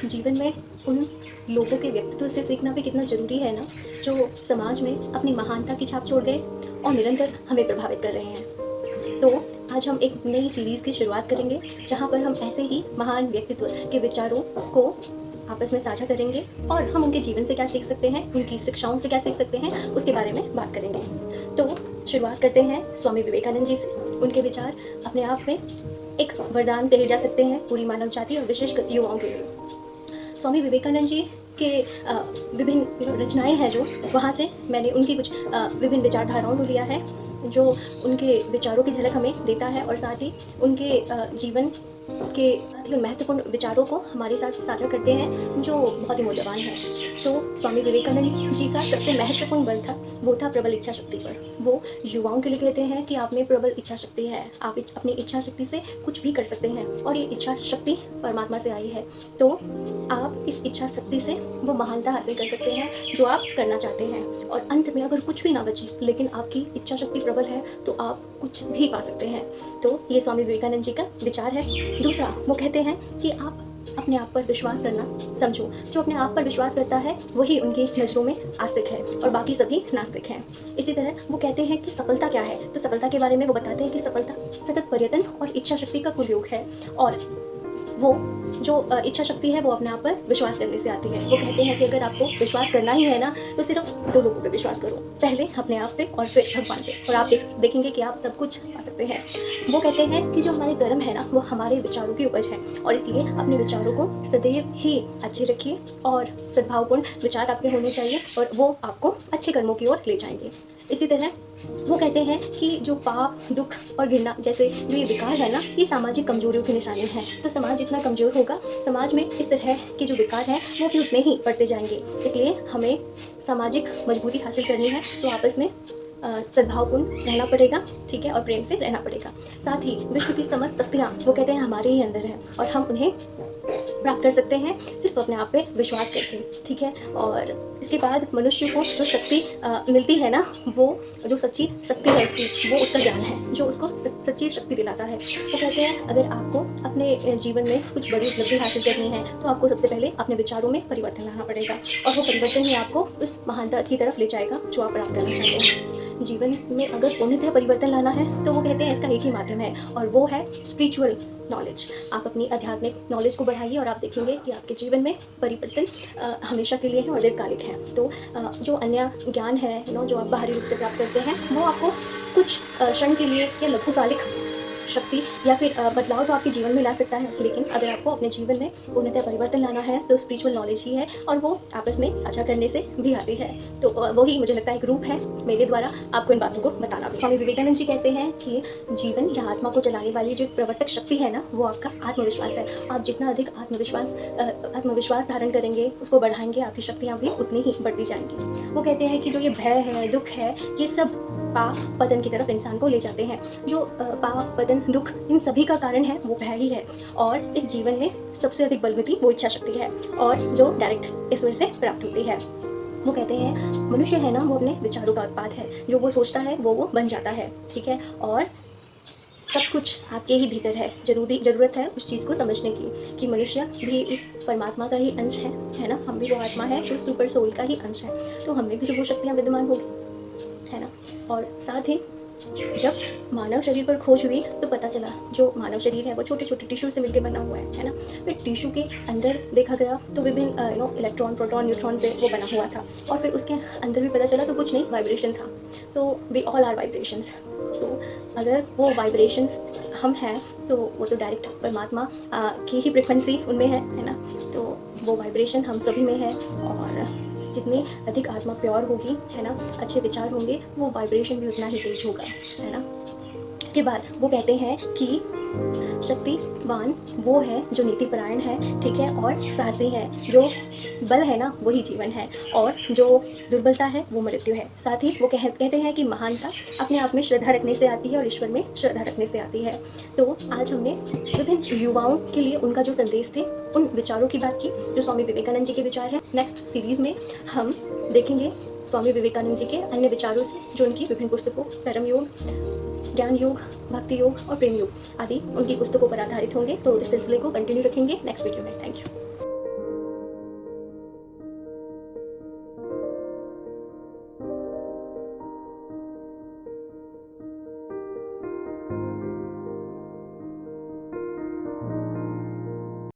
जीवन में उन लोगों के व्यक्तित्व से सीखना भी कितना ज़रूरी है ना, जो समाज में अपनी महानता की छाप छोड़ गए और निरंतर हमें प्रभावित कर रहे हैं। तो आज हम एक नई सीरीज़ की शुरुआत करेंगे, जहाँ पर हम ऐसे ही महान व्यक्तित्व के विचारों को आपस में साझा करेंगे और हम उनके जीवन से क्या सीख सकते हैं, उनकी शिक्षाओं से क्या सीख सकते हैं, उसके बारे में बात करेंगे। तो शुरुआत करते हैं स्वामी विवेकानंद जी से। उनके विचार अपने आप में एक वरदान कहे जा सकते हैं पूरी मानव जाति और विशेषकर युवाओं के लिए। स्वामी विवेकानंद जी के विभिन्न रचनाएं हैं जो वहाँ से मैंने उनकी कुछ विभिन्न विचारधाराओं को लिया है, जो उनके विचारों की झलक हमें देता है और साथ ही उनके जीवन के महत्वपूर्ण विचारों को हमारे साथ साझा करते हैं, जो बहुत ही मूल्यवान है। तो स्वामी विवेकानंद जी का सबसे महत्वपूर्ण बल था, वो था प्रबल इच्छा शक्ति पर। वो युवाओं के लिए कहते हैं कि आप में प्रबल इच्छा शक्ति है, आप अपनी इच्छा शक्ति से कुछ भी कर सकते हैं और ये इच्छा शक्ति परमात्मा से आई है। तो आप इस इच्छा शक्ति से वो महानता हासिल कर सकते हैं जो आप करना चाहते हैं, और अंत में अगर कुछ भी ना बचे लेकिन आपकी इच्छा शक्ति प्रबल है तो आप कुछ भी पा सकते हैं। तो ये स्वामी विवेकानंद जी का विचार है। दूसरा, वो कहते हैं कि आप अपने आप पर विश्वास करना समझो। जो अपने आप पर विश्वास करता है वही उनकी नज़रों में आस्तिक है और बाकी सभी नास्तिक हैं। इसी तरह वो कहते हैं कि सफलता क्या है, तो सफलता के बारे में वो बताते हैं कि सफलता सतत प्रयत्न और इच्छा शक्ति का कुल योग है, और वो जो इच्छा शक्ति है वो अपने आप पर विश्वास करने से आती है। वो कहते हैं कि अगर आपको विश्वास करना ही है ना, तो सिर्फ दो लोगों पे विश्वास करो, पहले अपने आप पे और फिर भगवान पे, और आप देखेंगे कि आप सब कुछ पा सकते हैं। वो कहते हैं कि जो हमारे कर्म है ना, वो हमारे विचारों की उपज है, और इसलिए अपने विचारों को सदैव ही अच्छे रखिए और सद्भावपूर्ण विचार आपके होने चाहिए, और वो आपको अच्छे कर्मों की ओर ले जाएंगे। इसी तरह वो कहते हैं कि जो पाप, दुख और घृणा जैसे जो ये विकार है ना, ये सामाजिक कमजोरियों की निशानी है। तो समाज जितना कमजोर होगा, समाज में इस तरह के जो विकार हैं वो भी उतने ही बढ़ते जाएंगे। इसलिए हमें सामाजिक मजबूती हासिल करनी है तो आपस में सद्भावपूर्ण रहना पड़ेगा, ठीक है, और प्रेम से रहना पड़ेगा। साथ ही विश्व की समस्त शक्तियाँ वो कहते हैं हमारे ही अंदर है, और हम उन्हें प्राप्त कर सकते हैं सिर्फ अपने आप पे विश्वास करके, ठीक है। और इसके बाद मनुष्य को जो शक्ति मिलती है ना, वो जो सच्ची शक्ति है उसकी, वो उसका ज्ञान है जो उसको सच्ची शक्ति दिलाता है। वो कहते हैं अगर आपको अपने जीवन में कुछ बड़ी उपलब्धि हासिल करनी है तो आपको सबसे पहले अपने विचारों में परिवर्तन लाना पड़ेगा, और वो परिवर्तन ही आपको उस महानता की तरफ ले जाएगा जो आप प्राप्त करना चाहते हैं। जीवन में अगर पूर्णतः परिवर्तन लाना है तो वो कहते हैं इसका एक ही माध्यम है, और वो है स्पिरिचुअल नॉलेज। आप अपनी आध्यात्मिक नॉलेज को बढ़ाइए और आप देखेंगे कि आपके जीवन में परिवर्तन हमेशा के लिए है और दीर्घकालिक है। तो जो अन्य ज्ञान है जो आप बाहरी रूप से प्राप्त करते हैं, वो आपको कुछ क्षण के लिए या लघुकालिक शक्ति या फिर बदलाव तो आपके जीवन में ला सकता है, लेकिन अगर आपको अपने जीवन में पूर्णतः परिवर्तन लाना है तो स्पिरिचुअल नॉलेज ही है, और वो आपस में साझा करने से भी आती है। तो वही मुझे लगता है एक रूप है मेरे द्वारा आपको इन बातों को बताना भी। स्वामी विवेकानंद जी कहते हैं कि जीवन या आत्मा को चलाने वाली जो प्रवर्तक शक्ति है ना, वो आपका आत्मविश्वास है। आप जितना अधिक आत्मविश्वास धारण करेंगे, उसको बढ़ाएंगे, आपकी शक्तियाँ भी उतनी ही बढ़ती जाएंगी। वो कहते हैं कि जो ये भय है, दुख है, ये सब पाप पतन की तरफ इंसान को ले जाते हैं। जो पाप, पतन, दुख, इन सभी का कारण है वो भय ही है, और इस जीवन में सबसे अधिक बलवती वो इच्छा शक्ति है, और जो डायरेक्ट ईश्वर से प्राप्त होती है। वो कहते हैं मनुष्य है ना, वो अपने विचारों का उत्पाद है, जो वो सोचता है वो बन जाता है, ठीक है। और सब कुछ आपके ही भीतर है। ज़रूरत है उस चीज़ को समझने की कि मनुष्य भी उस परमात्मा का ही अंश है ना। हम भी वो आत्मा है जो सुपर सोल का ही अंश है, तो हमें भी तो वो शक्तियाँ विद्यमान होगी, है ना। और साथ ही जब मानव शरीर पर खोज हुई तो पता चला जो मानव शरीर है वो छोटे छोटे टिश्यू से मिलकर बना हुआ है ना। फिर टिश्यू के अंदर देखा गया तो विभिन्न इलेक्ट्रॉन, प्रोटॉन, न्यूट्रॉन से वो बना हुआ था, और फिर उसके अंदर भी पता चला तो कुछ नहीं, वाइब्रेशन था। तो वी ऑल आर वाइब्रेशंस। तो अगर वो वाइब्रेशंस हम हैं तो वो तो डायरेक्ट परमात्मा की ही फ्रिक्वेंसी उनमें है ना। तो वो वाइब्रेशन हम सभी में है, और जितनी अधिक आत्मा प्योर होगी, है ना, अच्छे विचार होंगे, वो वाइब्रेशन भी उतना ही तेज होगा, है ना। इसके बाद वो कहते हैं कि शक्तिवान वो है जो नीतिपरायण है, ठीक है, और साहसी है। जो बल है ना वही जीवन है, और जो दुर्बलता है वो मृत्यु है। साथ ही वो कहते हैं कि महानता अपने आप में श्रद्धा रखने से आती है और ईश्वर में श्रद्धा रखने से आती है। तो आज हमने विभिन्न युवाओं के लिए उनका जो संदेश थे, उन विचारों की बात की जो स्वामी विवेकानंद जी के विचार हैं। नेक्स्ट सीरीज़ में हम देखेंगे स्वामी विवेकानंद जी के अन्य विचारों से, जो उनकी विभिन्न पुस्तकों, कर्म योग, ज्ञान योग, भक्ति योग और प्रेम योग आदि उनकी पुस्तकों पर आधारित होंगे। तो इस सिलसिले को कंटिन्यू रखेंगे नेक्स्ट वीडियो में। Thank you.